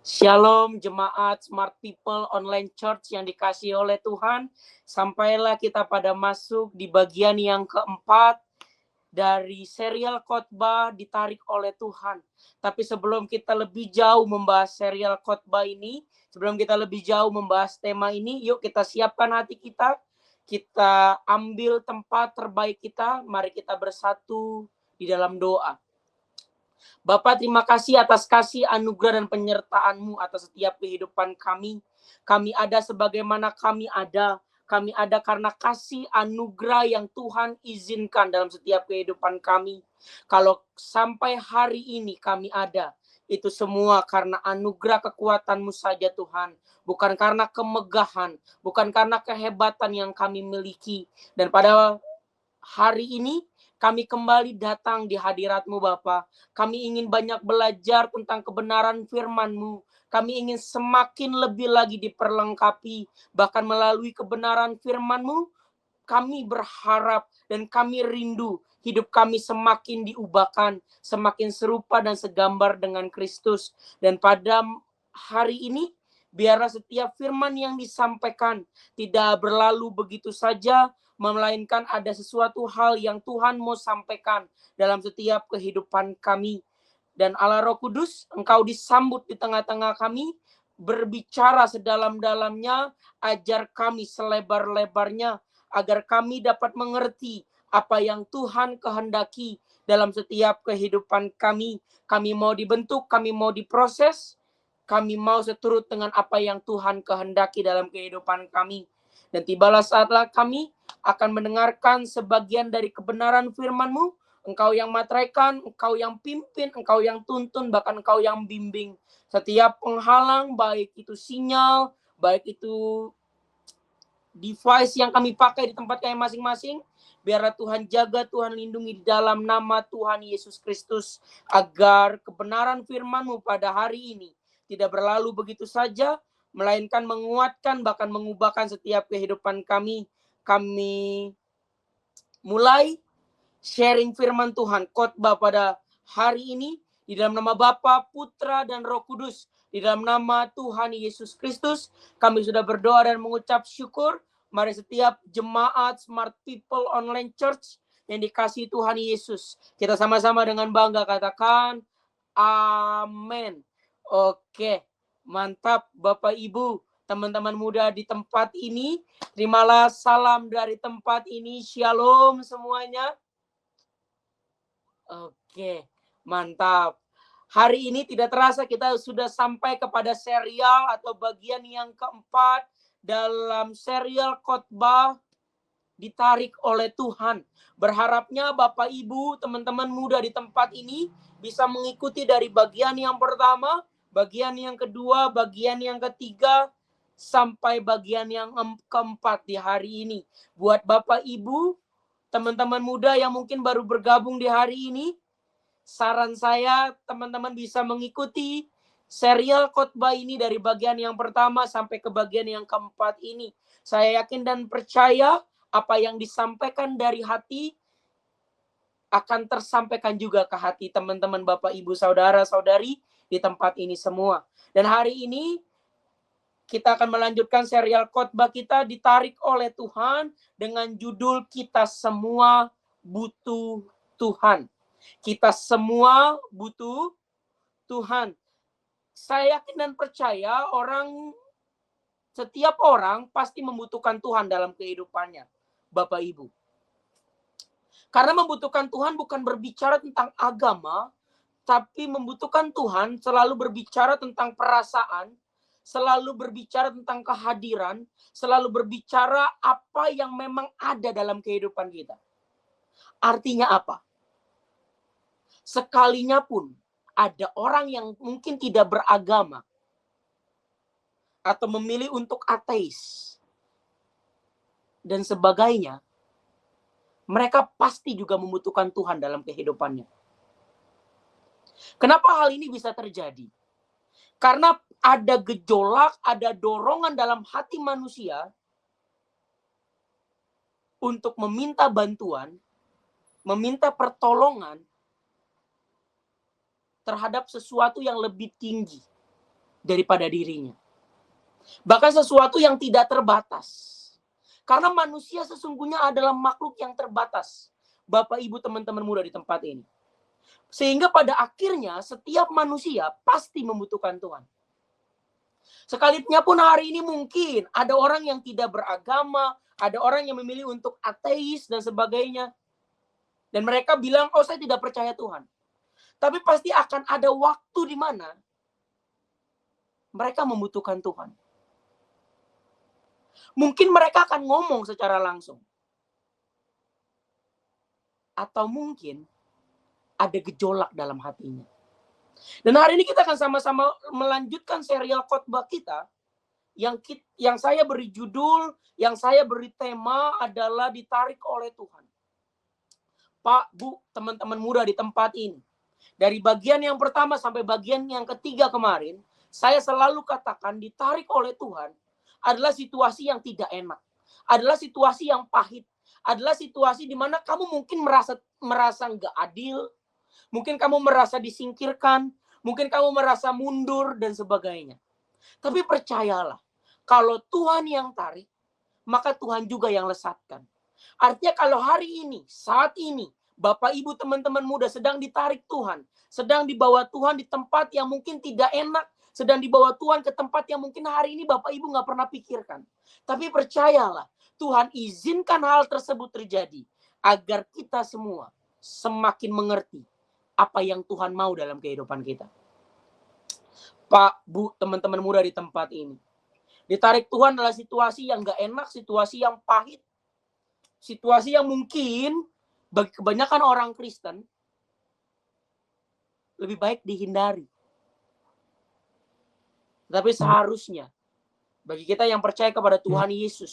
Shalom jemaat Smart People Online Church yang dikasihi oleh Tuhan. Sampailah kita pada masuk di bagian yang keempat dari serial khotbah ditarik oleh Tuhan. Tapi sebelum kita lebih jauh membahas serial khotbah ini, sebelum kita lebih jauh membahas tema ini, yuk kita siapkan hati kita. Kita ambil tempat terbaik kita, mari kita bersatu di dalam doa. Bapak, terima kasih atas kasih, anugerah, dan penyertaan-Mu atas setiap kehidupan kami. Kami ada sebagaimana kami ada. Kami ada karena kasih anugerah yang Tuhan izinkan dalam setiap kehidupan kami. Kalau sampai hari ini kami ada, itu semua karena anugerah kekuatan-Mu saja Tuhan. Bukan karena kemegahan, bukan karena kehebatan yang kami miliki. Dan pada hari ini, kami kembali datang di hadirat-Mu Bapa. Kami ingin banyak belajar tentang kebenaran firman-Mu. Kami ingin semakin lebih lagi diperlengkapi. Bahkan melalui kebenaran firman-Mu, kami berharap dan kami rindu hidup kami semakin diubahkan, semakin serupa dan segambar dengan Kristus. Dan pada hari ini, biarlah setiap firman yang disampaikan tidak berlalu begitu saja, melainkan ada sesuatu hal yang Tuhan mau sampaikan dalam setiap kehidupan kami. Dan Allah Roh Kudus, Engkau disambut di tengah-tengah kami, berbicara sedalam-dalamnya, ajar kami selebar-lebarnya, agar kami dapat mengerti apa yang Tuhan kehendaki dalam setiap kehidupan kami. Kami mau dibentuk, kami mau diproses, kami mau seturut dengan apa yang Tuhan kehendaki dalam kehidupan kami. Dan tibalah saatlah kami akan mendengarkan sebagian dari kebenaran firman-Mu. Engkau yang materaikan, Engkau yang pimpin, Engkau yang tuntun, bahkan Engkau yang bimbing. Setiap penghalang, baik itu sinyal, baik itu device yang kami pakai di tempat kami masing-masing, biarlah Tuhan jaga, Tuhan lindungi di dalam nama Tuhan Yesus Kristus, agar kebenaran firman-Mu pada hari ini tidak berlalu begitu saja, melainkan menguatkan, bahkan mengubahkan setiap kehidupan kami. Kami mulai sharing firman Tuhan, khotbah pada hari ini, di dalam nama Bapa, Putra, dan Roh Kudus. Di dalam nama Tuhan Yesus Kristus, kami sudah berdoa dan mengucap syukur. Mari setiap jemaat Smart People Online Church yang dikasihi Tuhan Yesus, kita sama-sama dengan bangga katakan, amin. Oke, mantap Bapak Ibu, teman-teman muda di tempat ini. Terimalah salam dari tempat ini. Shalom semuanya. Oke, mantap. Hari ini tidak terasa kita sudah sampai kepada serial atau bagian yang keempat dalam serial khotbah ditarik oleh Tuhan. Berharapnya Bapak Ibu, teman-teman muda di tempat ini bisa mengikuti dari bagian yang pertama, bagian yang kedua, bagian yang ketiga, sampai bagian yang keempat di hari ini. Buat Bapak Ibu, teman-teman muda yang mungkin baru bergabung di hari ini, saran saya teman-teman bisa mengikuti serial khotbah ini dari bagian yang pertama sampai ke bagian yang keempat ini. Saya yakin dan percaya apa yang disampaikan dari hati akan tersampaikan juga ke hati teman-teman Bapak Ibu Saudara-saudari di tempat ini semua. Dan hari ini kita akan melanjutkan serial khotbah kita ditarik oleh Tuhan dengan judul Kita Semua Butuh Tuhan. Kita semua butuh Tuhan. Saya yakin dan percaya setiap orang pasti membutuhkan Tuhan dalam kehidupannya, Bapak Ibu. Karena membutuhkan Tuhan bukan berbicara tentang agama, tapi membutuhkan Tuhan selalu berbicara tentang perasaan, selalu berbicara tentang kehadiran, selalu berbicara apa yang memang ada dalam kehidupan kita. Artinya apa? Sekalinya pun ada orang yang mungkin tidak beragama atau memilih untuk ateis dan sebagainya, mereka pasti juga membutuhkan Tuhan dalam kehidupannya. Kenapa hal ini bisa terjadi? Karena ada gejolak, ada dorongan dalam hati manusia untuk meminta bantuan, meminta pertolongan terhadap sesuatu yang lebih tinggi. daripada dirinya. Bahkan sesuatu yang tidak terbatas. Karena manusia sesungguhnya adalah makhluk yang terbatas. Bapak, Ibu, teman-teman muda di tempat ini. Sehingga pada akhirnya setiap manusia pasti membutuhkan Tuhan. Sekalipun pun hari ini mungkin ada orang yang tidak beragama, ada orang yang memilih untuk ateis dan sebagainya. Dan mereka bilang, oh saya tidak percaya Tuhan. Tapi pasti akan ada waktu di mana mereka membutuhkan Tuhan. Mungkin mereka akan ngomong secara langsung. Atau mungkin ada gejolak dalam hatinya. Dan hari ini kita akan sama-sama melanjutkan serial khotbah kita yang saya beri judul, yang saya beri tema adalah ditarik oleh Tuhan. Pak, Bu, teman-teman muda di tempat ini. Dari bagian yang pertama sampai bagian yang ketiga kemarin, saya selalu katakan ditarik oleh Tuhan adalah situasi yang tidak enak. Adalah situasi yang pahit. Adalah situasi di mana kamu mungkin merasa nggak adil. Mungkin kamu merasa disingkirkan. Mungkin kamu merasa mundur dan sebagainya. Tapi percayalah, kalau Tuhan yang tarik, maka Tuhan juga yang lesatkan. Artinya kalau hari ini, saat ini, Bapak, Ibu, teman-teman muda sedang ditarik Tuhan, sedang dibawa Tuhan di tempat yang mungkin tidak enak, sedang dibawa Tuhan ke tempat yang mungkin hari ini Bapak, Ibu nggak pernah pikirkan. Tapi percayalah, Tuhan izinkan hal tersebut terjadi, agar kita semua semakin mengerti apa yang Tuhan mau dalam kehidupan kita. Pak, Bu, teman-teman muda di tempat ini. Ditarik Tuhan adalah situasi yang gak enak, situasi yang pahit. Situasi yang mungkin bagi kebanyakan orang Kristen lebih baik dihindari. Tapi seharusnya bagi kita yang percaya kepada Tuhan Yesus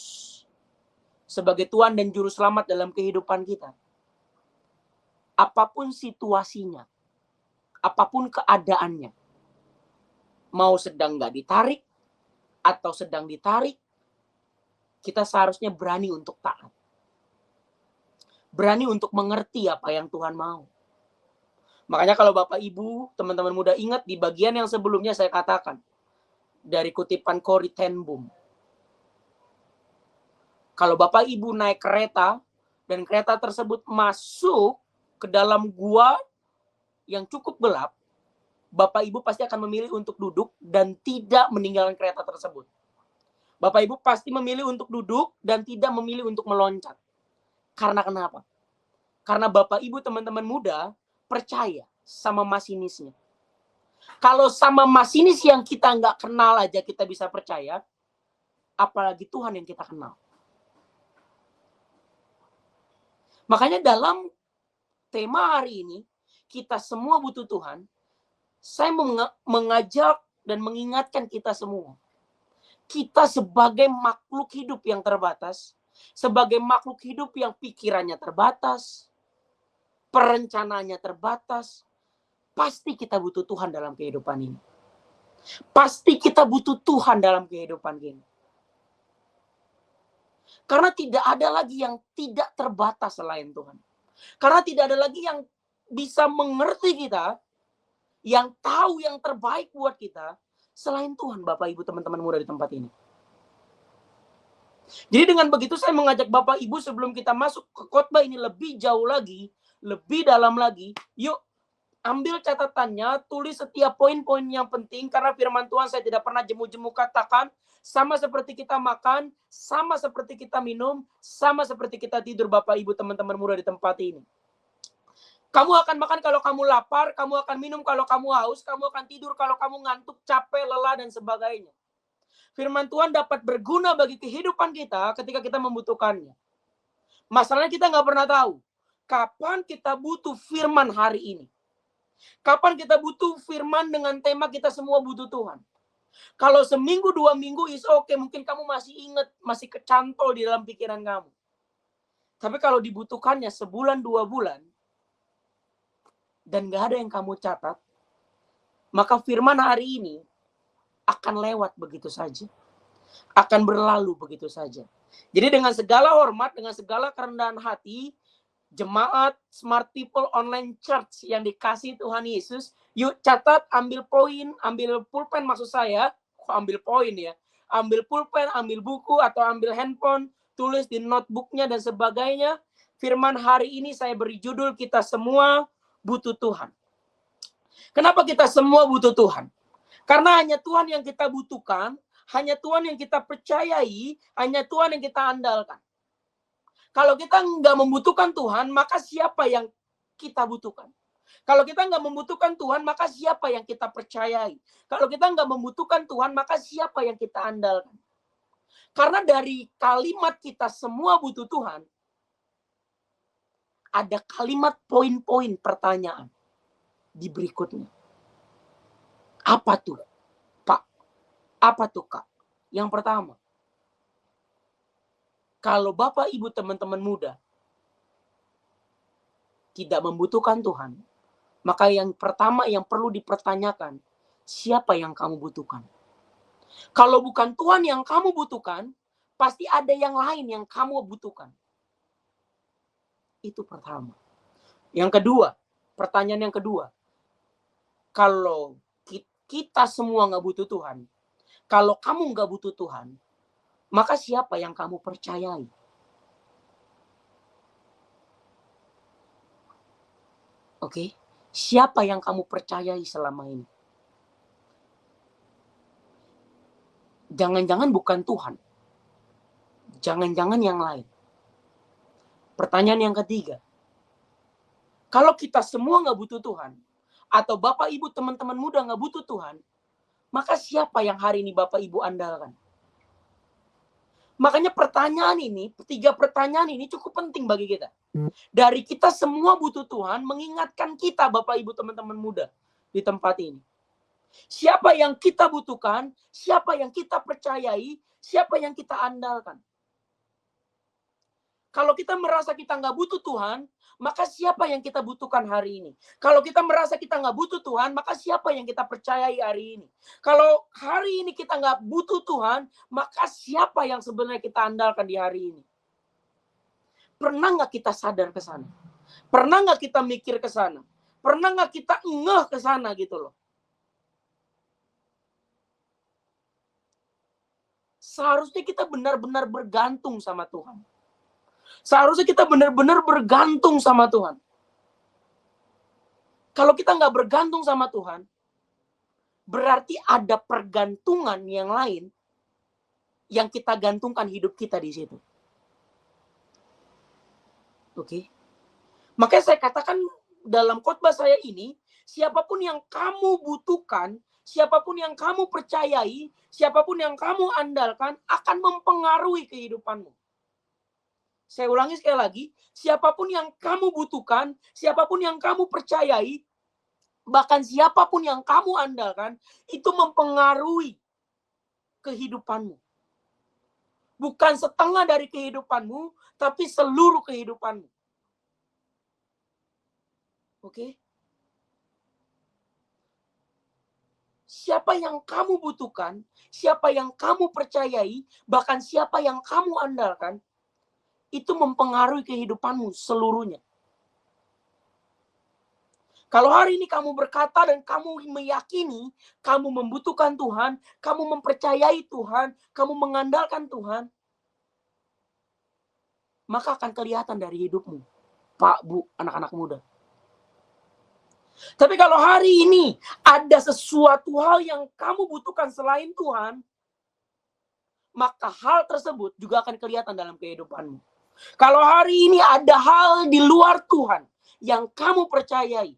sebagai Tuhan dan Juru Selamat dalam kehidupan kita, apapun situasinya, apapun keadaannya, mau sedang gak ditarik atau sedang ditarik, kita seharusnya berani untuk taat. Berani untuk mengerti apa yang Tuhan mau. Makanya kalau Bapak Ibu, teman-teman muda ingat di bagian yang sebelumnya saya katakan, dari kutipan Corrie ten Boom. Kalau Bapak Ibu naik kereta, dan kereta tersebut masuk ke dalam gua yang cukup gelap, Bapak Ibu pasti akan memilih untuk duduk dan tidak meninggalkan kereta tersebut. Bapak Ibu pasti memilih untuk duduk dan tidak memilih untuk meloncat. Karena kenapa? Karena Bapak Ibu teman-teman muda percaya sama masinisnya. Kalau sama masinis yang kita nggak kenal aja kita bisa percaya, apalagi Tuhan yang kita kenal. Makanya dalam tema hari ini, kita semua butuh Tuhan. Saya mengajak dan mengingatkan kita semua. Kita sebagai makhluk hidup yang terbatas, sebagai makhluk hidup yang pikirannya terbatas, perencanaannya terbatas, pasti kita butuh Tuhan dalam kehidupan ini. Pasti kita butuh Tuhan dalam kehidupan ini. Karena tidak ada lagi yang tidak terbatas selain Tuhan. Karena tidak ada lagi yang bisa mengerti kita, yang tahu yang terbaik buat kita, selain Tuhan, Bapak Ibu teman-teman muda di tempat ini. Jadi dengan begitu saya mengajak Bapak Ibu sebelum kita masuk ke khotbah ini lebih jauh lagi, lebih dalam lagi, yuk ambil catatannya, tulis setiap poin-poin yang penting, karena firman Tuhan saya tidak pernah jemu-jemu katakan, sama seperti kita makan, sama seperti kita minum, sama seperti kita tidur Bapak Ibu teman-teman muda di tempat ini. Kamu akan makan kalau kamu lapar, kamu akan minum kalau kamu haus, kamu akan tidur kalau kamu ngantuk, capek, lelah, dan sebagainya. Firman Tuhan dapat berguna bagi kehidupan kita ketika kita membutuhkannya. Masalahnya kita nggak pernah tahu kapan kita butuh firman hari ini. Kapan kita butuh firman dengan tema kita semua butuh Tuhan. Kalau seminggu, 2 minggu is oke, mungkin kamu masih ingat, masih kecantol di dalam pikiran kamu. Tapi kalau dibutuhkannya sebulan, 2 bulan, dan gak ada yang kamu catat, maka firman hari ini akan lewat begitu saja. Akan berlalu begitu saja. Jadi dengan segala hormat, dengan segala kerendahan hati, Jemaat Smart People Online Church yang dikasih Tuhan Yesus, yuk catat, ambil poin, ambil pulpen maksud saya, ambil poin ya, ambil pulpen, ambil buku atau ambil handphone, tulis di notebooknya dan sebagainya. Firman hari ini saya beri judul, kita semua butuh Tuhan. Kenapa kita semua butuh Tuhan? Karena hanya Tuhan yang kita butuhkan, hanya Tuhan yang kita percayai, hanya Tuhan yang kita andalkan. Kalau kita nggak membutuhkan Tuhan, maka siapa yang kita butuhkan? Kalau kita nggak membutuhkan Tuhan, maka siapa yang kita percayai? Kalau kita nggak membutuhkan Tuhan, maka siapa yang kita andalkan? Karena dari kalimat kita semua butuh Tuhan, ada kalimat poin-poin pertanyaan di berikutnya. Apa tuh, Pak? Apa tuh, Kak? Yang pertama, kalau Bapak, Ibu, teman-teman muda tidak membutuhkan Tuhan, maka yang pertama yang perlu dipertanyakan, siapa yang kamu butuhkan? Kalau bukan Tuhan yang kamu butuhkan, pasti ada yang lain yang kamu butuhkan. Itu pertama. Yang kedua, pertanyaan yang kedua, kalau kita semua nggak butuh Tuhan, kalau kamu nggak butuh Tuhan, maka siapa yang kamu percayai? Oke, siapa yang kamu percayai selama ini? Jangan-jangan bukan Tuhan. Jangan-jangan yang lain. Pertanyaan yang ketiga, kalau kita semua nggak butuh Tuhan, atau Bapak, Ibu, teman-teman muda nggak butuh Tuhan, maka siapa yang hari ini Bapak, Ibu andalkan? Makanya pertanyaan ini, 3 pertanyaan ini cukup penting bagi kita. Dari kita semua butuh Tuhan, mengingatkan kita Bapak, Ibu, teman-teman muda di tempat ini. Siapa yang kita butuhkan, siapa yang kita percayai, siapa yang kita andalkan. Kalau kita merasa kita nggak butuh Tuhan, maka siapa yang kita butuhkan hari ini? Kalau kita merasa kita nggak butuh Tuhan, maka siapa yang kita percayai hari ini? Kalau hari ini kita nggak butuh Tuhan, maka siapa yang sebenarnya kita andalkan di hari ini? Pernah nggak kita sadar ke sana? Pernah nggak kita mikir ke sana? Pernah nggak kita ngeh ke sana gitu loh? Seharusnya kita benar-benar bergantung sama Tuhan. Seharusnya kita benar-benar bergantung sama Tuhan. Kalau kita nggak bergantung sama Tuhan, berarti ada pergantungan yang lain yang kita gantungkan hidup kita di situ. Oke. Makanya saya katakan dalam khotbah saya ini, siapapun yang kamu butuhkan, siapapun yang kamu percayai, siapapun yang kamu andalkan akan mempengaruhi kehidupanmu. Saya ulangi sekali lagi, siapapun yang kamu butuhkan, siapapun yang kamu percayai, bahkan siapapun yang kamu andalkan, itu mempengaruhi kehidupanmu. Bukan setengah dari kehidupanmu, tapi seluruh kehidupanmu. Oke? Siapa yang kamu butuhkan, siapa yang kamu percayai, bahkan siapa yang kamu andalkan, itu mempengaruhi kehidupanmu seluruhnya. Kalau hari ini kamu berkata dan kamu meyakini, kamu membutuhkan Tuhan, kamu mempercayai Tuhan, kamu mengandalkan Tuhan, maka akan kelihatan dari hidupmu, Pak, Bu, anak-anak muda. Tapi kalau hari ini ada sesuatu hal yang kamu butuhkan selain Tuhan, maka hal tersebut juga akan kelihatan dalam kehidupanmu. Kalau hari ini ada hal di luar Tuhan yang kamu percayai,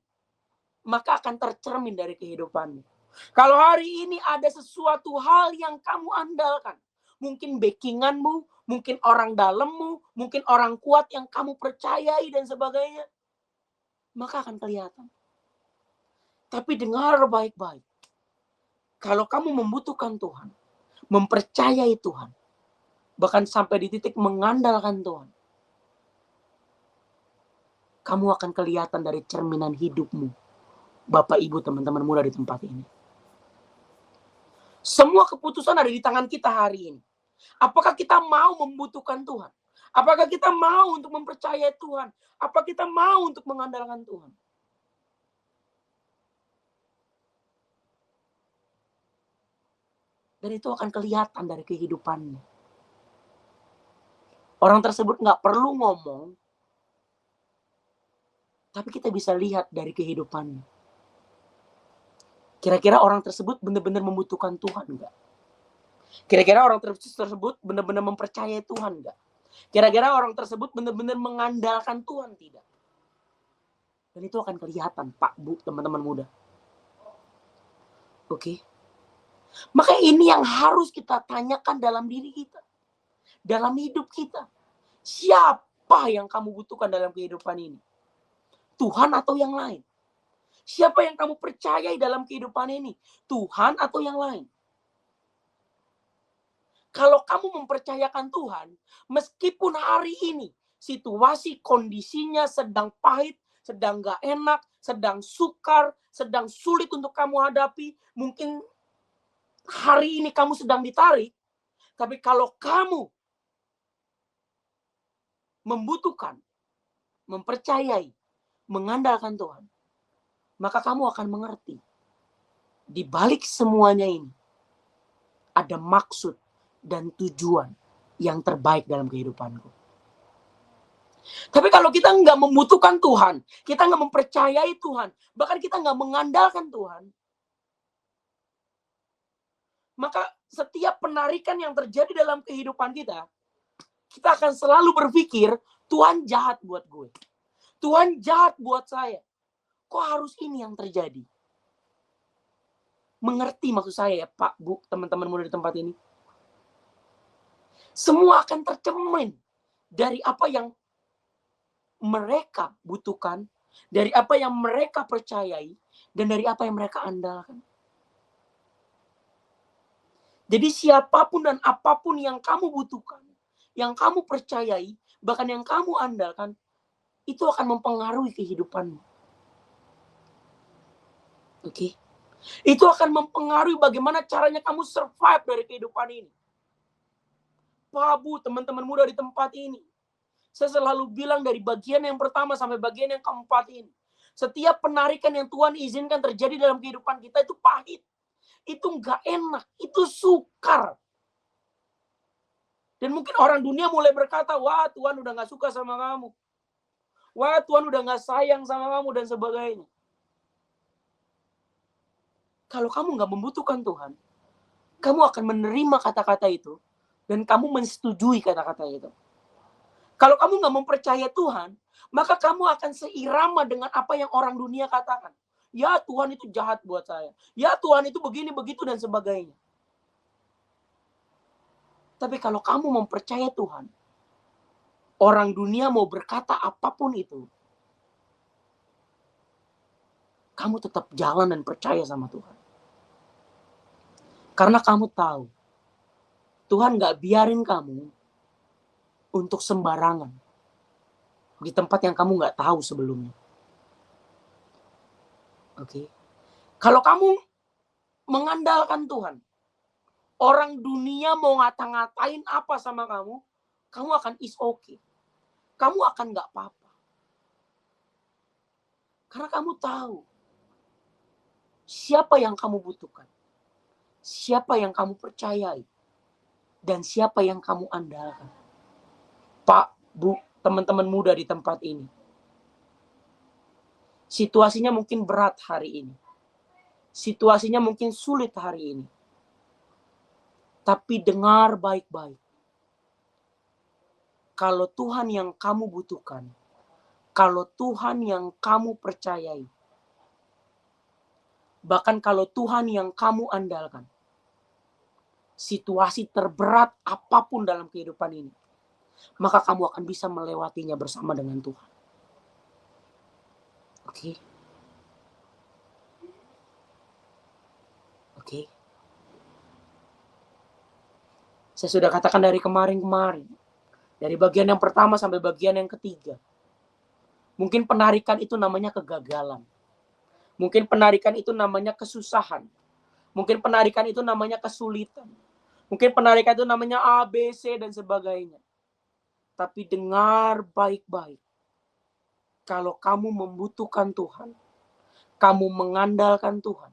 maka akan tercermin dari kehidupanmu. Kalau hari ini ada sesuatu hal yang kamu andalkan, mungkin backinganmu, mungkin orang dalammu, mungkin orang kuat yang kamu percayai dan sebagainya, maka akan kelihatan. Tapi dengar baik-baik. Kalau kamu membutuhkan Tuhan, mempercayai Tuhan, bahkan sampai di titik mengandalkan Tuhan, kamu akan kelihatan dari cerminan hidupmu, Bapak, Ibu, teman-teman muda di tempat ini. Semua keputusan ada di tangan kita hari ini. Apakah kita mau membutuhkan Tuhan? Apakah kita mau untuk mempercayai Tuhan? Apa kita mau untuk mengandalkan Tuhan? Dan itu akan kelihatan dari kehidupannya. Orang tersebut nggak perlu ngomong, tapi kita bisa lihat dari kehidupannya. Kira-kira orang tersebut benar-benar membutuhkan Tuhan nggak? Kira-kira orang tersebut benar-benar mempercayai Tuhan nggak? Kira-kira orang tersebut benar-benar mengandalkan Tuhan tidak? Dan itu akan kelihatan, Pak, Bu, teman-teman muda. Oke? Maka ini yang harus kita tanyakan dalam diri kita. Dalam hidup kita. Siapa yang kamu butuhkan dalam kehidupan ini? Tuhan atau yang lain? Siapa yang kamu percayai dalam kehidupan ini? Tuhan atau yang lain? Kalau kamu mempercayakan Tuhan, meskipun hari ini situasi kondisinya sedang pahit, sedang gak enak, sedang sukar, sedang sulit untuk kamu hadapi, mungkin hari ini kamu sedang ditarik, tapi kalau kamu membutuhkan, mempercayai, mengandalkan Tuhan, maka kamu akan mengerti. Di balik semuanya ini, ada maksud dan tujuan yang terbaik dalam kehidupanku. Tapi kalau kita nggak membutuhkan Tuhan, kita nggak mempercayai Tuhan, bahkan kita nggak mengandalkan Tuhan, maka setiap penarikan yang terjadi dalam kehidupan kita akan selalu berpikir, Tuhan jahat buat gue. Tuhan jahat buat saya. Kok harus ini yang terjadi? Mengerti maksud saya ya, Pak, Bu, teman-teman muda di tempat ini? Semua akan tercermin dari apa yang mereka butuhkan, dari apa yang mereka percayai, dan dari apa yang mereka andalkan. Jadi siapapun dan apapun yang kamu butuhkan, yang kamu percayai, bahkan yang kamu andalkan, itu akan mempengaruhi kehidupanmu. Oke? Itu akan mempengaruhi bagaimana caranya kamu survive dari kehidupan ini. Pak, Bu, teman-teman muda di tempat ini. Saya selalu bilang dari bagian yang pertama sampai bagian yang keempat ini. Setiap penarikan yang Tuhan izinkan terjadi dalam kehidupan kita itu pahit. Itu nggak enak. Itu sukar. Dan mungkin orang dunia mulai berkata, wah Tuhan udah nggak suka sama kamu. Wah Tuhan udah nggak sayang sama kamu dan sebagainya. Kalau kamu nggak membutuhkan Tuhan, kamu akan menerima kata-kata itu. Dan kamu mensetujui kata-kata itu. Kalau kamu nggak mempercayai Tuhan, maka kamu akan seirama dengan apa yang orang dunia katakan. Ya Tuhan itu jahat buat saya. Ya Tuhan itu begini, begitu, dan sebagainya. Tapi kalau kamu mempercayai Tuhan, orang dunia mau berkata apapun itu, kamu tetap jalan dan percaya sama Tuhan. Karena kamu tahu, Tuhan nggak biarin kamu untuk sembarangan di tempat yang kamu nggak tahu sebelumnya. Oke. Kalau kamu mengandalkan Tuhan, orang dunia mau ngata-ngatain apa sama kamu, kamu akan is okay. Kamu akan nggak apa-apa. Karena kamu tahu siapa yang kamu butuhkan, siapa yang kamu percayai, dan siapa yang kamu andalkan. Pak, Bu, teman-teman muda di tempat ini. Situasinya mungkin berat hari ini. Situasinya mungkin sulit hari ini. Tapi dengar baik-baik. Kalau Tuhan yang kamu butuhkan, kalau Tuhan yang kamu percayai, bahkan kalau Tuhan yang kamu andalkan, situasi terberat apapun dalam kehidupan ini, maka kamu akan bisa melewatinya bersama dengan Tuhan. Oke? Oke? Saya sudah katakan dari kemarin-kemarin. Dari bagian yang pertama sampai bagian yang ketiga. Mungkin penarikan itu namanya kegagalan. Mungkin penarikan itu namanya kesusahan. Mungkin penarikan itu namanya kesulitan. Mungkin penarikan itu namanya A, B, C, dan sebagainya. Tapi dengar baik-baik. Kalau kamu membutuhkan Tuhan, kamu mengandalkan Tuhan,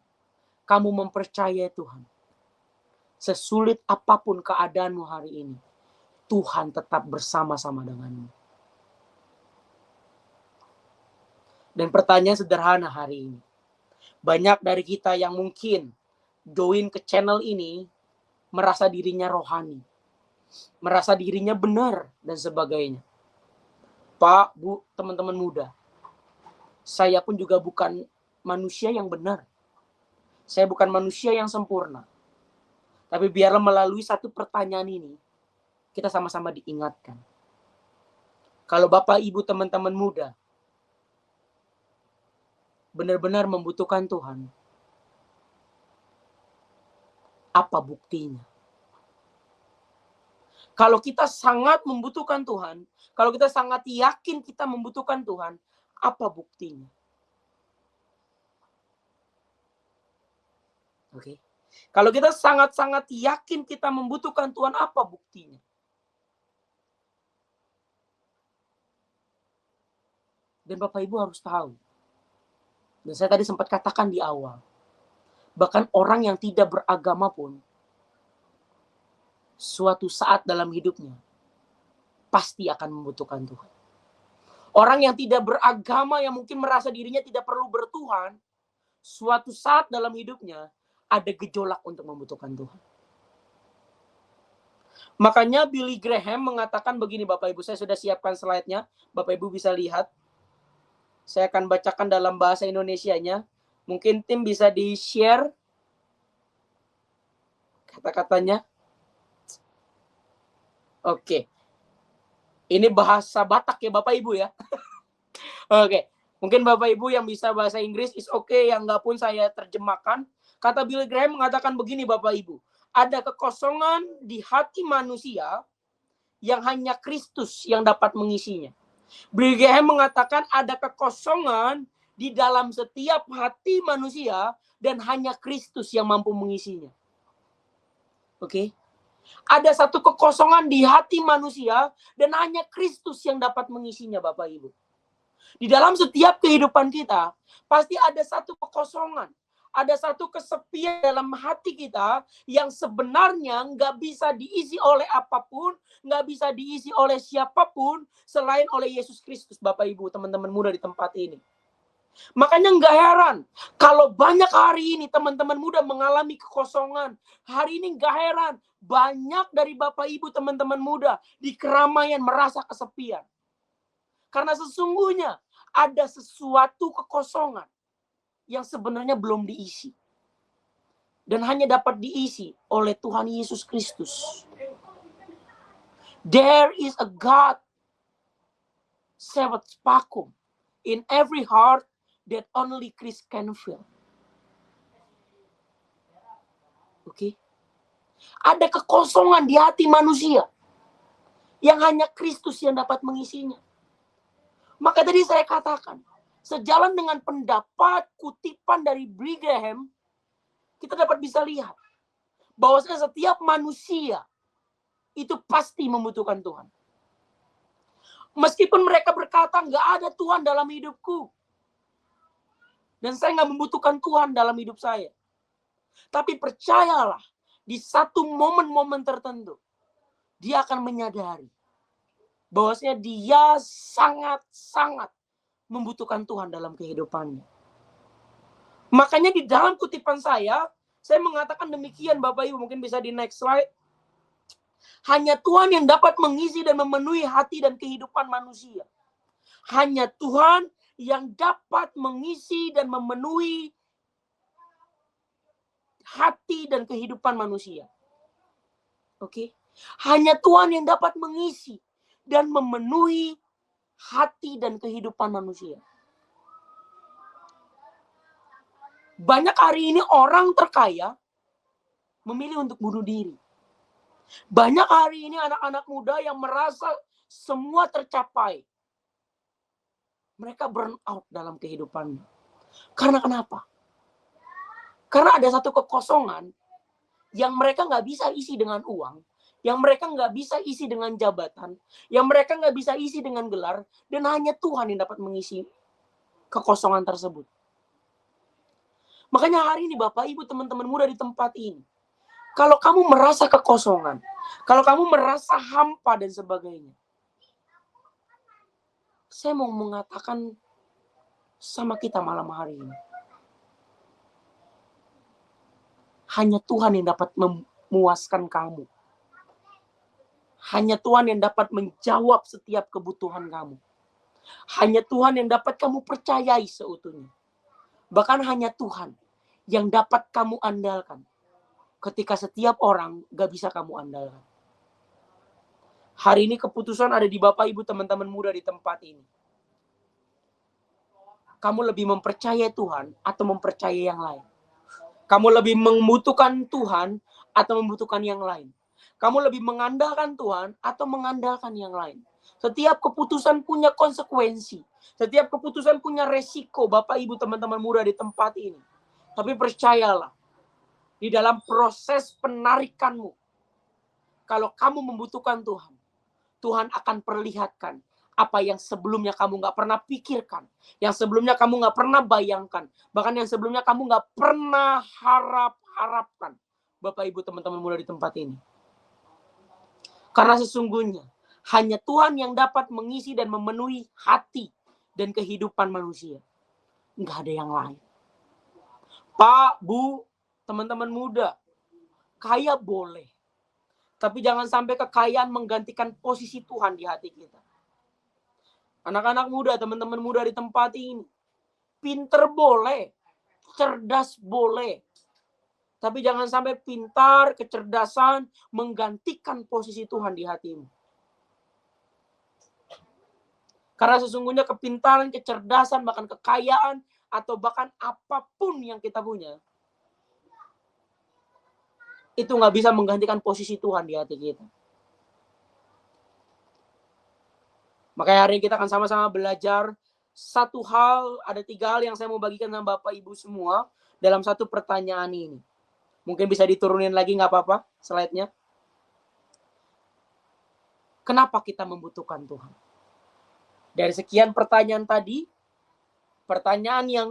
kamu mempercayai Tuhan, sesulit apapun keadaanmu hari ini, Tuhan tetap bersama-sama denganmu. Dan pertanyaan sederhana hari ini. Banyak dari kita yang mungkin join ke channel ini merasa dirinya rohani, merasa dirinya benar, dan sebagainya. Pak, Bu, teman-teman muda, saya pun juga bukan manusia yang benar. Saya bukan manusia yang sempurna. Tapi biarlah melalui satu pertanyaan ini, kita sama-sama diingatkan. Kalau Bapak, Ibu, teman-teman muda benar-benar membutuhkan Tuhan, apa buktinya? Kalau kita sangat membutuhkan Tuhan, kalau kita sangat yakin kita membutuhkan Tuhan, apa buktinya? Oke. Kalau kita sangat-sangat yakin kita membutuhkan Tuhan, apa buktinya? Dan Bapak Ibu harus tahu. Dan saya tadi sempat katakan di awal, bahkan orang yang tidak beragama pun, suatu saat dalam hidupnya, pasti akan membutuhkan Tuhan. Orang yang tidak beragama, yang mungkin merasa dirinya tidak perlu bertuhan, suatu saat dalam hidupnya, ada gejolak untuk membutuhkan Tuhan. Makanya Billy Graham mengatakan begini, Bapak Ibu, saya sudah siapkan slide-nya, Bapak Ibu bisa lihat. Saya akan bacakan dalam bahasa Indonesianya. Mungkin tim bisa di-share kata-katanya. Oke. Ini bahasa Batak ya Bapak Ibu ya. Oke. Mungkin Bapak Ibu yang bisa bahasa Inggris is okay, yang enggak pun saya terjemahkan. Kata Billy Graham mengatakan begini Bapak Ibu. Ada kekosongan di hati manusia yang hanya Kristus yang dapat mengisinya. Billy Graham mengatakan ada kekosongan di dalam setiap hati manusia dan hanya Kristus yang mampu mengisinya. Oke. Ada satu kekosongan di hati manusia dan hanya Kristus yang dapat mengisinya Bapak Ibu. Di dalam setiap kehidupan kita, pasti ada satu kekosongan. Ada satu kesepian dalam hati kita yang sebenarnya nggak bisa diisi oleh apapun, nggak bisa diisi oleh siapapun selain oleh Yesus Kristus, Bapak Ibu, teman-teman muda di tempat ini. Makanya nggak heran kalau banyak hari ini teman-teman muda mengalami kekosongan. Hari ini nggak heran banyak dari Bapak Ibu teman-teman muda di keramaian merasa kesepian. Karena sesungguhnya ada sesuatu kekosongan yang sebenarnya belum diisi. Dan hanya dapat diisi oleh Tuhan Yesus Kristus. There is a God seventh vacuum in every heart that only Christ can fill. Oke. Ada kekosongan di hati manusia yang hanya Kristus yang dapat mengisinya. Maka tadi saya katakan, sejalan dengan pendapat kutipan dari Billy Graham, kita dapat bisa lihat bahwasanya setiap manusia itu pasti membutuhkan Tuhan. Meskipun mereka berkata nggak ada Tuhan dalam hidupku, dan saya nggak membutuhkan Tuhan dalam hidup saya. Tapi percayalah, di satu momen-momen tertentu, dia akan menyadari bahwasanya dia sangat-sangat membutuhkan Tuhan dalam kehidupannya. Makanya di dalam kutipan saya mengatakan demikian Bapak Ibu, mungkin bisa di next slide. Hanya Tuhan yang dapat mengisi dan memenuhi hati dan kehidupan manusia. Hanya Tuhan yang dapat mengisi dan memenuhi hati dan kehidupan manusia. Oke? Hanya Tuhan yang dapat mengisi dan memenuhi hati dan kehidupan manusia. Banyak hari ini orang terkaya memilih untuk bunuh diri. Banyak hari ini anak-anak muda yang merasa semua tercapai. Mereka burn out dalam kehidupannya. Karena kenapa? Karena ada satu kekosongan yang mereka nggak bisa isi dengan uang, yang mereka nggak bisa isi dengan jabatan, yang mereka nggak bisa isi dengan gelar, dan hanya Tuhan yang dapat mengisi kekosongan tersebut. Makanya hari ini Bapak, Ibu, teman-teman muda di tempat ini, kalau kamu merasa kekosongan, kalau kamu merasa hampa dan sebagainya, saya mau mengatakan sama kita malam hari ini, hanya Tuhan yang dapat memuaskan kamu. Hanya Tuhan yang dapat menjawab setiap kebutuhan kamu. Hanya Tuhan yang dapat kamu percayai seutuhnya. Bahkan hanya Tuhan yang dapat kamu andalkan ketika setiap orang gak bisa kamu andalkan. Hari ini keputusan ada di Bapak, Ibu, teman-teman muda di tempat ini. Kamu lebih mempercayai Tuhan atau mempercayai yang lain? Kamu lebih membutuhkan Tuhan atau membutuhkan yang lain? Kamu lebih mengandalkan Tuhan atau mengandalkan yang lain? Setiap keputusan punya konsekuensi. Setiap keputusan punya resiko, Bapak, Ibu, teman-teman muda di tempat ini. Tapi percayalah, di dalam proses penarikanmu, kalau kamu membutuhkan Tuhan, Tuhan akan perlihatkan apa yang sebelumnya kamu gak pernah pikirkan, yang sebelumnya kamu gak pernah bayangkan, bahkan yang sebelumnya kamu gak pernah harapkan, Bapak, Ibu, teman-teman muda di tempat ini. Karena sesungguhnya hanya Tuhan yang dapat mengisi dan memenuhi hati dan kehidupan manusia. Nggak ada yang lain. Pak, Bu, teman-teman muda, kaya boleh. Tapi jangan sampai kekayaan menggantikan posisi Tuhan di hati kita. Anak-anak muda, teman-teman muda di tempat ini, pinter boleh, cerdas boleh. Tapi jangan sampai pintar, kecerdasan menggantikan posisi Tuhan di hatimu. Karena sesungguhnya kepintaran, kecerdasan, bahkan kekayaan, atau bahkan apapun yang kita punya, itu nggak bisa menggantikan posisi Tuhan di hati kita. Makanya hari ini kita akan sama-sama belajar satu hal, ada 3 hal yang saya mau bagikan sama Bapak Ibu semua dalam satu pertanyaan ini. Mungkin bisa diturunin lagi, nggak apa-apa slide-nya. Kenapa kita membutuhkan Tuhan? Dari sekian pertanyaan tadi, pertanyaan yang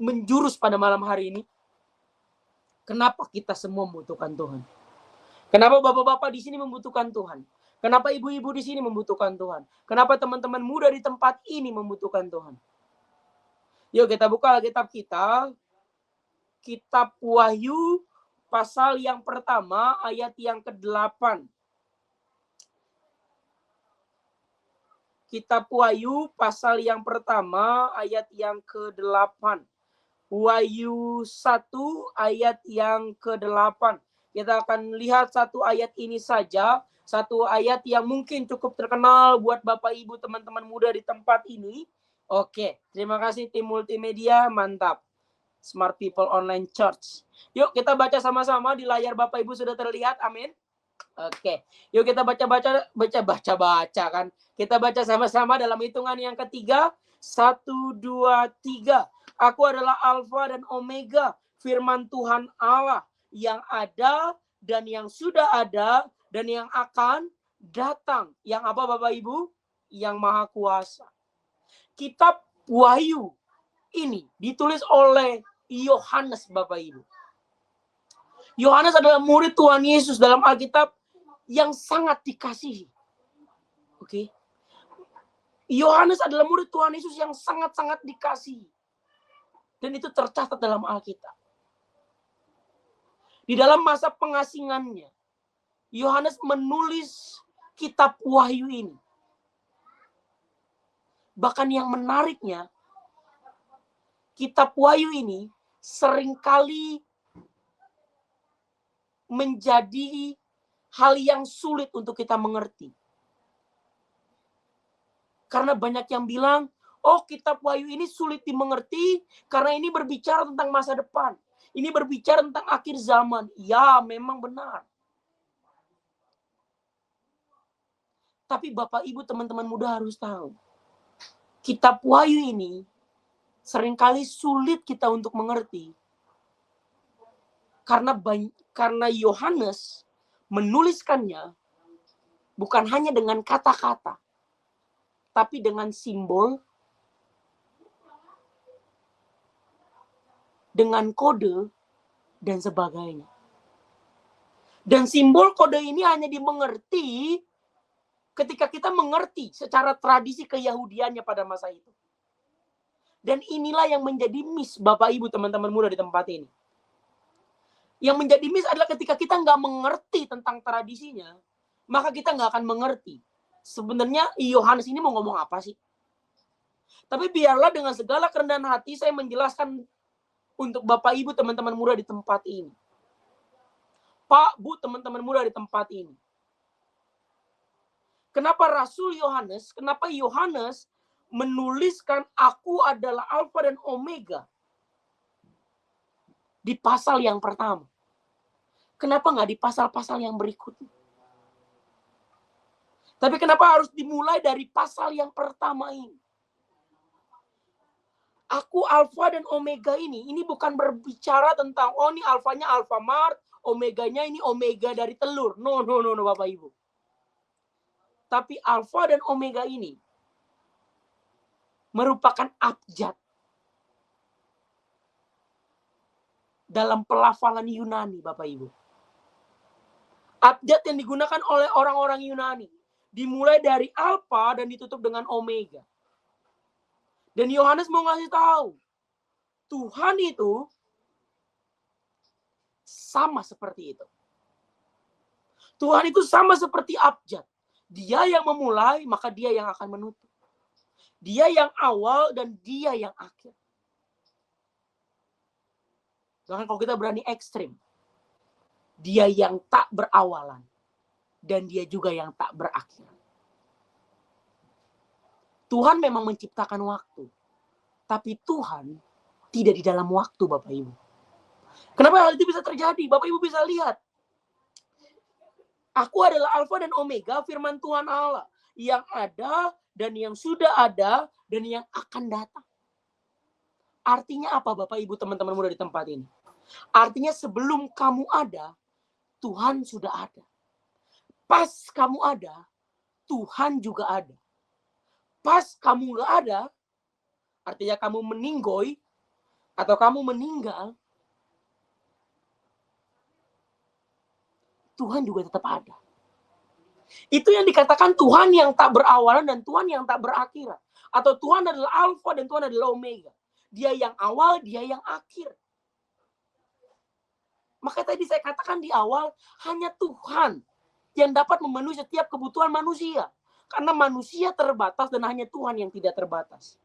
menjurus pada malam hari ini, kenapa kita semua membutuhkan Tuhan? Kenapa bapak-bapak di sini membutuhkan Tuhan? Kenapa ibu-ibu di sini membutuhkan Tuhan? Kenapa teman-teman muda di tempat ini membutuhkan Tuhan? Yuk kita buka Alkitab kita. Kitab Wahyu pasal yang pertama ayat yang ke-8. Kitab Wahyu pasal yang pertama ayat yang ke-8. Wahyu 1 ayat yang ke-8. Kita akan lihat satu ayat ini saja. Satu ayat yang mungkin cukup terkenal buat Bapak Ibu teman-teman muda di tempat ini. Oke, terima kasih tim multimedia, mantap. Smart People Online Church. Yuk kita baca sama-sama di layar Bapak Ibu sudah terlihat, amin. Oke, yuk kita baca kan. Kita baca sama-sama dalam hitungan yang ketiga. 1, 2, 3. Aku adalah Alfa dan Omega, firman Tuhan Allah yang ada dan yang sudah ada dan yang akan datang. Yang apa Bapak Ibu? Yang Maha Kuasa. Kitab Wahyu ini ditulis oleh Yohanes, Bapak Ibu. Yohanes adalah murid Tuhan Yesus dalam Alkitab yang sangat dikasihi. Oke. Yohanes adalah murid Tuhan Yesus yang sangat-sangat dikasihi. Dan itu tercatat dalam Alkitab. Di dalam masa pengasingannya, Yohanes menulis kitab Wahyu ini. Bahkan yang menariknya, kitab Wahyu ini seringkali menjadi hal yang sulit untuk kita mengerti. Karena banyak yang bilang, oh kitab Wahyu ini sulit dimengerti karena ini berbicara tentang masa depan. Ini berbicara tentang akhir zaman. Ya, memang benar. Tapi Bapak Ibu teman-teman muda harus tahu. Kitab Wahyu ini seringkali sulit kita untuk mengerti. Karena Yohanes menuliskannya bukan hanya dengan kata-kata, tapi dengan simbol, dengan kode, dan sebagainya. Dan simbol kode ini hanya dimengerti ketika kita mengerti secara tradisi keyahudiannya pada masa itu. Dan inilah yang menjadi miss Bapak Ibu teman-teman muda di tempat ini. Yang menjadi miss adalah ketika kita nggak mengerti tentang tradisinya, maka kita nggak akan mengerti. Sebenarnya Yohanes ini mau ngomong apa sih? Tapi biarlah dengan segala kerendahan hati saya menjelaskan untuk Bapak Ibu teman-teman muda di tempat ini. Pak, Bu, teman-teman muda di tempat ini. Kenapa Rasul Yohanes, kenapa Yohanes menuliskan aku adalah Alfa dan Omega di pasal yang pertama? Kenapa nggak di pasal-pasal yang berikutnya? Tapi kenapa harus dimulai dari pasal yang pertama ini? Aku Alfa dan Omega ini bukan berbicara tentang, oh ini Alfanya Alfamart, Omeganya ini Omega dari telur. No, Bapak Ibu. Tapi Alfa dan Omega ini merupakan abjad dalam pelafalan Yunani, Bapak Ibu. Abjad yang digunakan oleh orang-orang Yunani. Dimulai dari Alfa dan ditutup dengan Omega. Dan Yohanes mau ngasih tahu, Tuhan itu sama seperti itu. Tuhan itu sama seperti abjad. Dia yang memulai, maka dia yang akan menutup. Dia yang awal dan dia yang akhir. Bahkan kalau kita berani ekstrim, dia yang tak berawalan dan dia juga yang tak berakhir. Tuhan memang menciptakan waktu, tapi Tuhan tidak di dalam waktu, Bapak Ibu. Kenapa hal itu bisa terjadi? Bapak Ibu bisa lihat. Aku adalah Alfa dan Omega, firman Tuhan Allah, yang ada dan yang sudah ada dan yang akan datang. Artinya apa, Bapak Ibu teman-teman muda di tempat ini? Artinya sebelum kamu ada, Tuhan sudah ada. Pas kamu ada, Tuhan juga ada. Pas kamu nggak ada, artinya kamu meninggoy atau kamu meninggal, Tuhan juga tetap ada. Itu yang dikatakan Tuhan yang tak berawalan dan Tuhan yang tak berakhiran. Atau Tuhan adalah Alfa dan Tuhan adalah Omega. Dia yang awal, dia yang akhir. Maka tadi saya katakan di awal, hanya Tuhan yang dapat memenuhi setiap kebutuhan manusia. Karena manusia terbatas dan hanya Tuhan yang tidak terbatas.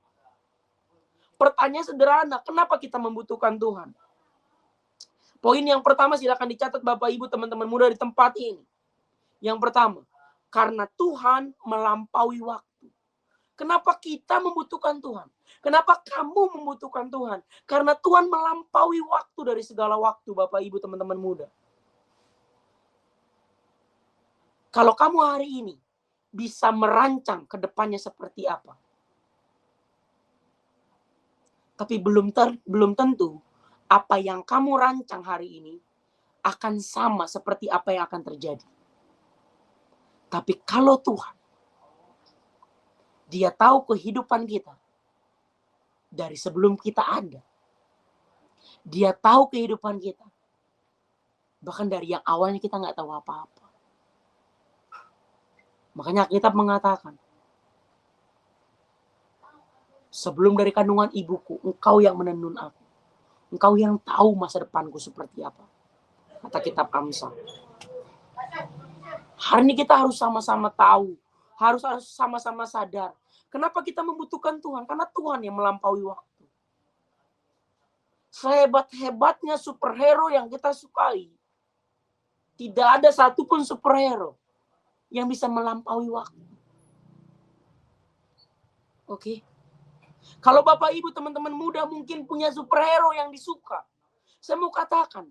Pertanyaan sederhana, kenapa kita membutuhkan Tuhan? Poin yang pertama silakan dicatat Bapak Ibu teman-teman muda di tempat ini. Yang pertama, karena Tuhan melampaui waktu. Kenapa kita membutuhkan Tuhan? Kenapa kamu membutuhkan Tuhan? Karena Tuhan melampaui waktu dari segala waktu, Bapak Ibu teman-teman muda. Kalau kamu hari ini bisa merancang ke depannya seperti apa, tapi belum tentu apa yang kamu rancang hari ini akan sama seperti apa yang akan terjadi. Tapi kalau Tuhan, Dia tahu kehidupan kita dari sebelum kita ada. Dia tahu kehidupan kita bahkan dari yang awalnya kita nggak tahu apa-apa. Makanya Alkitab mengatakan, sebelum dari kandungan ibuku, engkau yang menenun aku. Engkau yang tahu masa depanku seperti apa. Kata kitab Amsal. Hari ini kita harus sama-sama tahu. Harus sama-sama sadar. Kenapa kita membutuhkan Tuhan? Karena Tuhan yang melampaui waktu. Sehebat-hebatnya superhero yang kita sukai, tidak ada satupun superhero yang bisa melampaui waktu. Oke? Kalau Bapak Ibu teman-teman muda mungkin punya superhero yang disuka, saya mau katakan,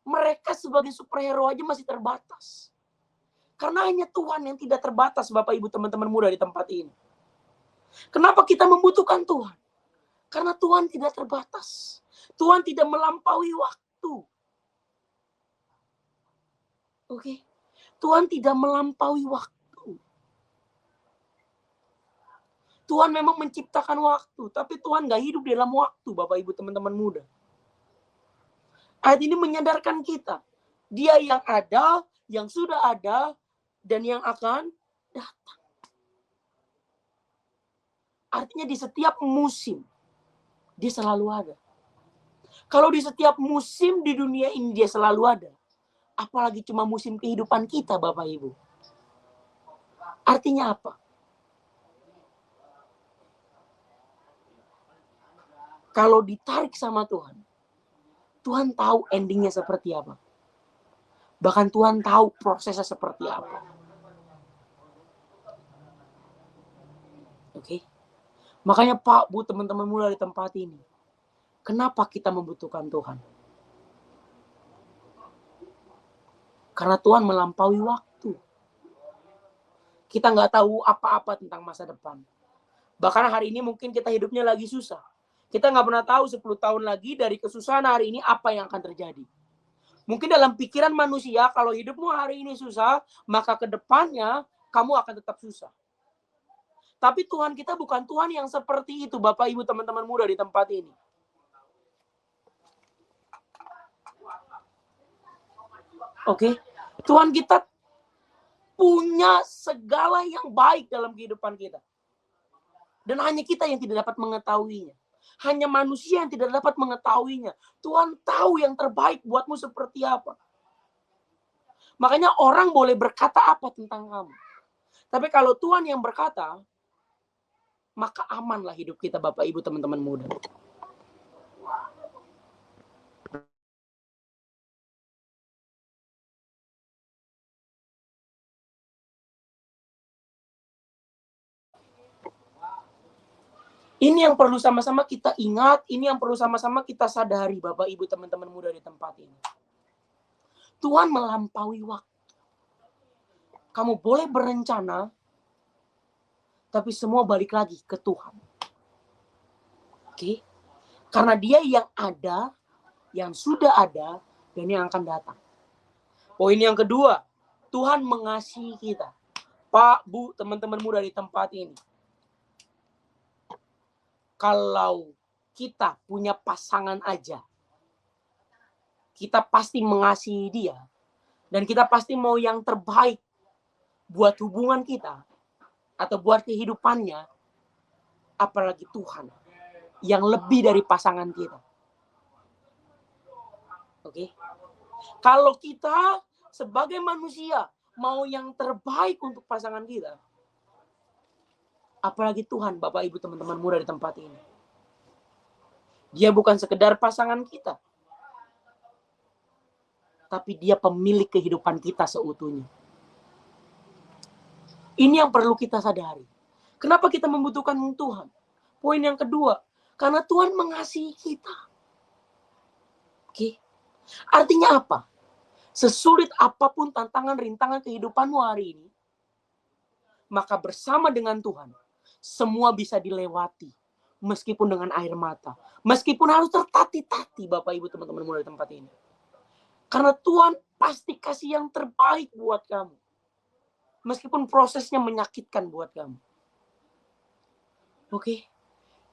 mereka sebagai superhero aja masih terbatas. Karena hanya Tuhan yang tidak terbatas, Bapak Ibu teman-teman muda di tempat ini. Kenapa kita membutuhkan Tuhan? Karena Tuhan tidak terbatas. Tuhan tidak melampaui waktu. Oke? Tuhan tidak melampaui waktu. Tuhan memang menciptakan waktu, tapi Tuhan gak hidup dalam waktu, Bapak Ibu teman-teman muda. Ayat ini menyadarkan kita, Dia yang ada, yang sudah ada, dan yang akan datang. Artinya di setiap musim, Dia selalu ada. Kalau di setiap musim di dunia ini Dia selalu ada, apalagi cuma musim kehidupan kita, Bapak Ibu. Artinya apa? Kalau ditarik sama Tuhan, Tuhan tahu endingnya seperti apa. Bahkan Tuhan tahu prosesnya seperti apa. Oke? Makanya Pak, Bu, teman-teman muda di tempat ini, kenapa kita membutuhkan Tuhan? Karena Tuhan melampaui waktu. Kita nggak tahu apa-apa tentang masa depan. Bahkan hari ini mungkin kita hidupnya lagi susah. Kita nggak pernah tahu 10 tahun lagi dari kesusahan hari ini apa yang akan terjadi. Mungkin dalam pikiran manusia, kalau hidupmu hari ini susah, maka ke depannya kamu akan tetap susah. Tapi Tuhan kita bukan Tuhan yang seperti itu, Bapak Ibu teman-teman muda di tempat ini. Oke, Tuhan kita punya segala yang baik dalam kehidupan kita. Dan hanya kita yang tidak dapat mengetahuinya. Hanya manusia yang tidak dapat mengetahuinya. Tuhan tahu yang terbaik buatmu seperti apa. Makanya orang boleh berkata apa tentang kamu. Tapi kalau Tuhan yang berkata, maka amanlah hidup kita, Bapak Ibu teman-teman muda. Ini yang perlu sama-sama kita ingat, ini yang perlu sama-sama kita sadari, Bapak Ibu teman-teman muda di tempat ini. Tuhan melampaui waktu. Kamu boleh berencana, tapi semua balik lagi ke Tuhan. Oke? Karena Dia yang ada, yang sudah ada, dan yang akan datang. Poin yang kedua, Tuhan mengasihi kita. Pak, Bu, teman-teman muda di tempat ini. Kalau kita punya pasangan aja, kita pasti mengasihi dia. Dan kita pasti mau yang terbaik buat hubungan kita. Atau buat kehidupannya. Apalagi Tuhan. Yang lebih dari pasangan kita. Oke? Kalau kita sebagai manusia mau yang terbaik untuk pasangan kita. Apalagi Tuhan, Bapak Ibu teman-teman muda di tempat ini. Dia bukan sekedar pasangan kita. Tapi Dia pemilik kehidupan kita seutuhnya. Ini yang perlu kita sadari. Kenapa kita membutuhkan Tuhan? Poin yang kedua, karena Tuhan mengasihi kita. Oke. Artinya apa? Sesulit apapun tantangan rintangan kehidupanmu hari ini, maka bersama dengan Tuhan, semua bisa dilewati. Meskipun dengan air mata. Meskipun harus tertatih-tatih, Bapak Ibu teman-teman muda di tempat ini. Karena Tuhan pasti kasih yang terbaik buat kamu. Meskipun prosesnya menyakitkan buat kamu. Oke?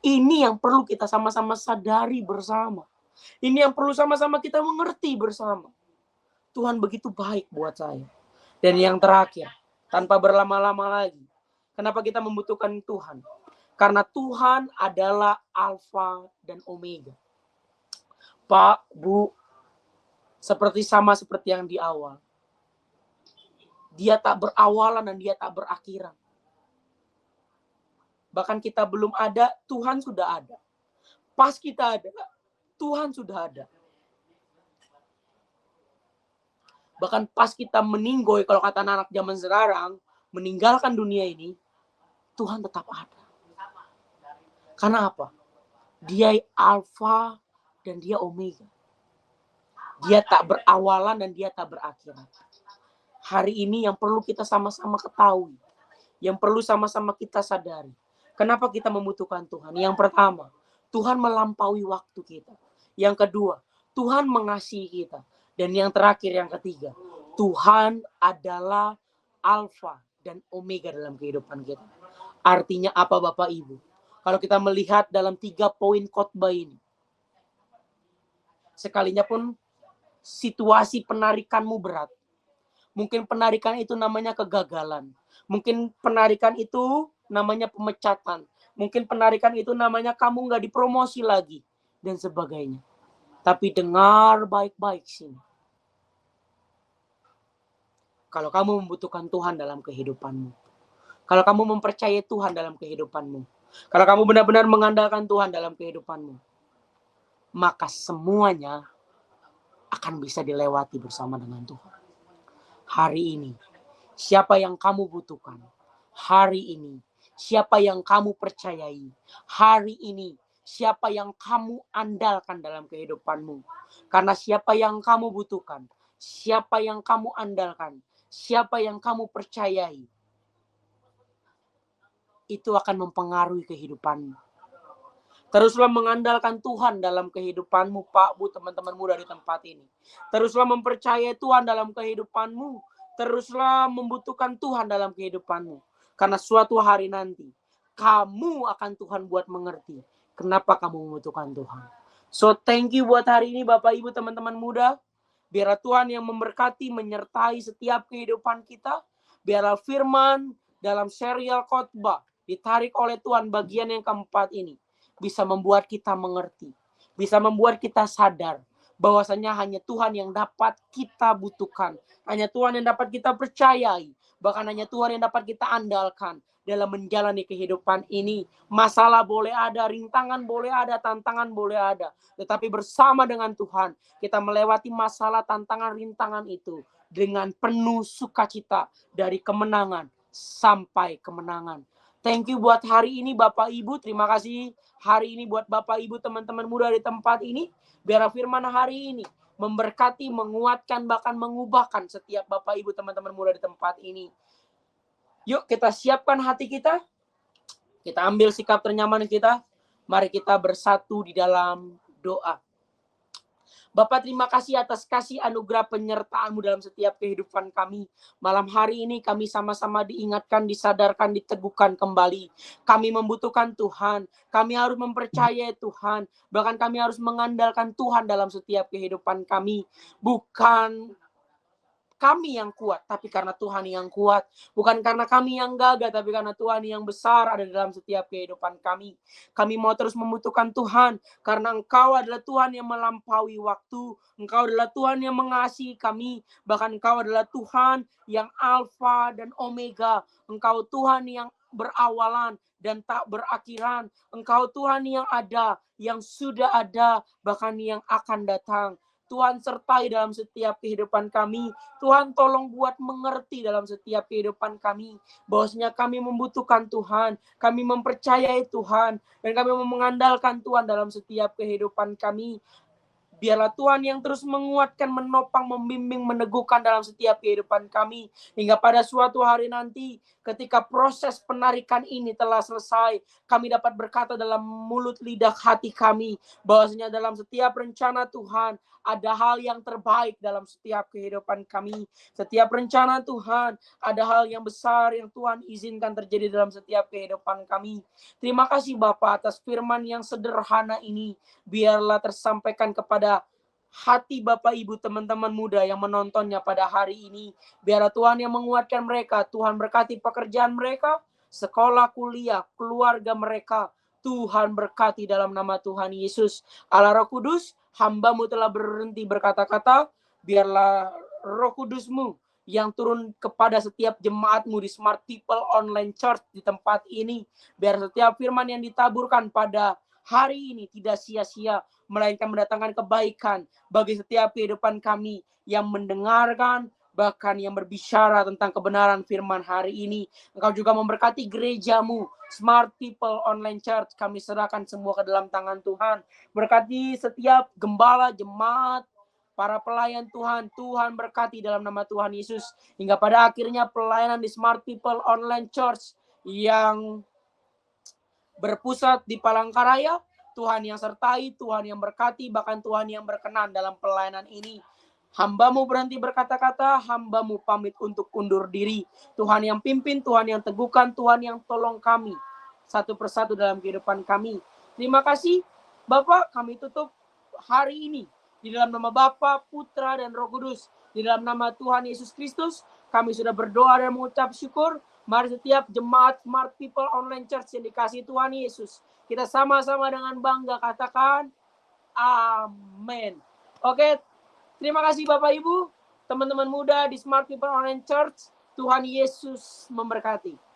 Ini yang perlu kita sama-sama sadari bersama. Ini yang perlu sama-sama kita mengerti bersama. Tuhan begitu baik buat saya. Dan yang terakhir, tanpa berlama-lama lagi. Kenapa kita membutuhkan Tuhan? Karena Tuhan adalah Alfa dan Omega. Pak, Bu, seperti yang di awal. Dia tak berawalan dan Dia tak berakhiran. Bahkan kita belum ada, Tuhan sudah ada. Pas kita ada, Tuhan sudah ada. Bahkan pas kita meninggoy, kalau kata anak zaman sekarang, meninggalkan dunia ini, Tuhan tetap ada. Karena apa? Dia Alfa dan Dia Omega. Dia tak berawalan dan Dia tak berakhiran. Hari ini yang perlu kita sama-sama ketahui. Yang perlu sama-sama kita sadari. Kenapa kita membutuhkan Tuhan? Yang pertama, Tuhan melampaui waktu kita. Yang kedua, Tuhan mengasihi kita. Dan yang terakhir, yang ketiga, Tuhan adalah Alfa dan Omega dalam kehidupan kita. Artinya apa Bapak Ibu? Kalau kita melihat dalam 3 poin khotbah ini, sekalinya pun situasi penarikanmu berat. Mungkin penarikan itu namanya kegagalan. Mungkin penarikan itu namanya pemecatan. Mungkin penarikan itu namanya kamu nggak dipromosi lagi. Dan sebagainya. Tapi dengar baik-baik sini. Kalau kamu membutuhkan Tuhan dalam kehidupanmu. Kalau kamu mempercayai Tuhan dalam kehidupanmu. Kalau kamu benar-benar mengandalkan Tuhan dalam kehidupanmu. Maka semuanya akan bisa dilewati bersama dengan Tuhan. Hari ini, siapa yang kamu butuhkan? Hari ini, siapa yang kamu percayai? Hari ini, siapa yang kamu andalkan dalam kehidupanmu? Karena siapa yang kamu butuhkan, siapa yang kamu andalkan, siapa yang kamu percayai, itu akan mempengaruhi kehidupanmu. Teruslah mengandalkan Tuhan dalam kehidupanmu, Pak, Bu, teman-teman muda di tempat ini. Teruslah mempercayai Tuhan dalam kehidupanmu. Teruslah membutuhkan Tuhan dalam kehidupanmu. Karena suatu hari nanti, kamu akan Tuhan buat mengerti kenapa kamu membutuhkan Tuhan. So, thank you buat hari ini, Bapak, Ibu, teman-teman muda. Biarlah Tuhan yang memberkati, menyertai setiap kehidupan kita. Biarlah firman dalam serial khotbah ditarik oleh Tuhan bagian yang keempat ini bisa membuat kita mengerti, bisa membuat kita sadar bahwasanya hanya Tuhan yang dapat kita butuhkan, hanya Tuhan yang dapat kita percayai, bahkan hanya Tuhan yang dapat kita andalkan dalam menjalani kehidupan ini. Masalah boleh ada, rintangan boleh ada, tantangan boleh ada, tetapi bersama dengan Tuhan kita melewati masalah, tantangan, rintangan itu dengan penuh sukacita dari kemenangan sampai kemenangan. Thank you buat hari ini Bapak Ibu. Terima kasih hari ini buat Bapak Ibu, teman-teman muda di tempat ini. Biar firman hari ini memberkati, menguatkan, bahkan mengubahkan setiap Bapak Ibu, teman-teman muda di tempat ini. Yuk kita siapkan hati kita. Kita ambil sikap ternyaman kita. Mari kita bersatu di dalam doa. Bapak, terima kasih atas kasih anugerah penyertaan-Mu dalam setiap kehidupan kami. Malam hari ini kami sama-sama diingatkan, disadarkan, diteguhkan kembali. Kami membutuhkan Tuhan. Kami harus mempercayai Tuhan. Bahkan kami harus mengandalkan Tuhan dalam setiap kehidupan kami. Bukan kami yang kuat, tapi karena Tuhan yang kuat. Bukan karena kami yang gagah, tapi karena Tuhan yang besar ada dalam setiap kehidupan kami. Kami mau terus membutuhkan Tuhan, karena Engkau adalah Tuhan yang melampaui waktu. Engkau adalah Tuhan yang mengasihi kami. Bahkan Engkau adalah Tuhan yang Alfa dan Omega. Engkau Tuhan yang berawalan dan tak berakhiran. Engkau Tuhan yang ada, yang sudah ada, bahkan yang akan datang. Tuhan sertai dalam setiap kehidupan kami. Tuhan tolong buat mengerti dalam setiap kehidupan kami. Bahwasanya kami membutuhkan Tuhan. Kami mempercayai Tuhan. Dan kami mengandalkan Tuhan dalam setiap kehidupan kami. Biarlah Tuhan yang terus menguatkan, menopang, membimbing, meneguhkan dalam setiap kehidupan kami. Hingga pada suatu hari nanti, ketika proses penarikan ini telah selesai, kami dapat berkata dalam mulut lidah hati kami, bahwasanya dalam setiap rencana Tuhan, ada hal yang terbaik dalam setiap kehidupan kami. Setiap rencana Tuhan, ada hal yang besar yang Tuhan izinkan terjadi dalam setiap kehidupan kami. Terima kasih Bapa atas firman yang sederhana ini. Biarlah tersampaikan kepada hati Bapak Ibu, teman-teman muda yang menontonnya pada hari ini. Biarlah Tuhan yang menguatkan mereka. Tuhan berkati pekerjaan mereka, sekolah, kuliah, keluarga mereka. Tuhan berkati dalam nama Tuhan Yesus. Allah Roh Kudus, hamba-Mu telah berhenti berkata-kata. Biarlah Roh Kudus-Mu yang turun kepada setiap jemaat-Mu di Smart People Online Church di tempat ini. Biar setiap firman yang ditaburkan pada hari ini tidak sia-sia, melainkan mendatangkan kebaikan bagi setiap kehidupan kami yang mendengarkan, bahkan yang berbicara tentang kebenaran firman hari ini. Engkau juga memberkati gereja-Mu, Smart People Online Church. Kami serahkan semua ke dalam tangan Tuhan. Berkati setiap gembala, jemaat, para pelayan Tuhan. Tuhan berkati dalam nama Tuhan Yesus. Hingga pada akhirnya pelayanan di Smart People Online Church yang berpusat di Palangkaraya, Tuhan yang sertai, Tuhan yang berkati, bahkan Tuhan yang berkenan dalam pelayanan ini. Hamba-Mu berhenti berkata-kata, hamba-Mu pamit untuk undur diri. Tuhan yang pimpin, Tuhan yang teguhkan, Tuhan yang tolong kami satu persatu dalam kehidupan kami. Terima kasih Bapak, kami tutup hari ini di dalam nama Bapa, Putra, dan Roh Kudus. Di dalam nama Tuhan Yesus Kristus, kami sudah berdoa dan mengucap syukur. Mari setiap jemaat Smart People Online Church yang dikasihi Tuhan Yesus, kita sama-sama dengan bangga katakan, amin. Oke, terima kasih Bapak Ibu, teman-teman muda di Smart People Online Church. Tuhan Yesus memberkati.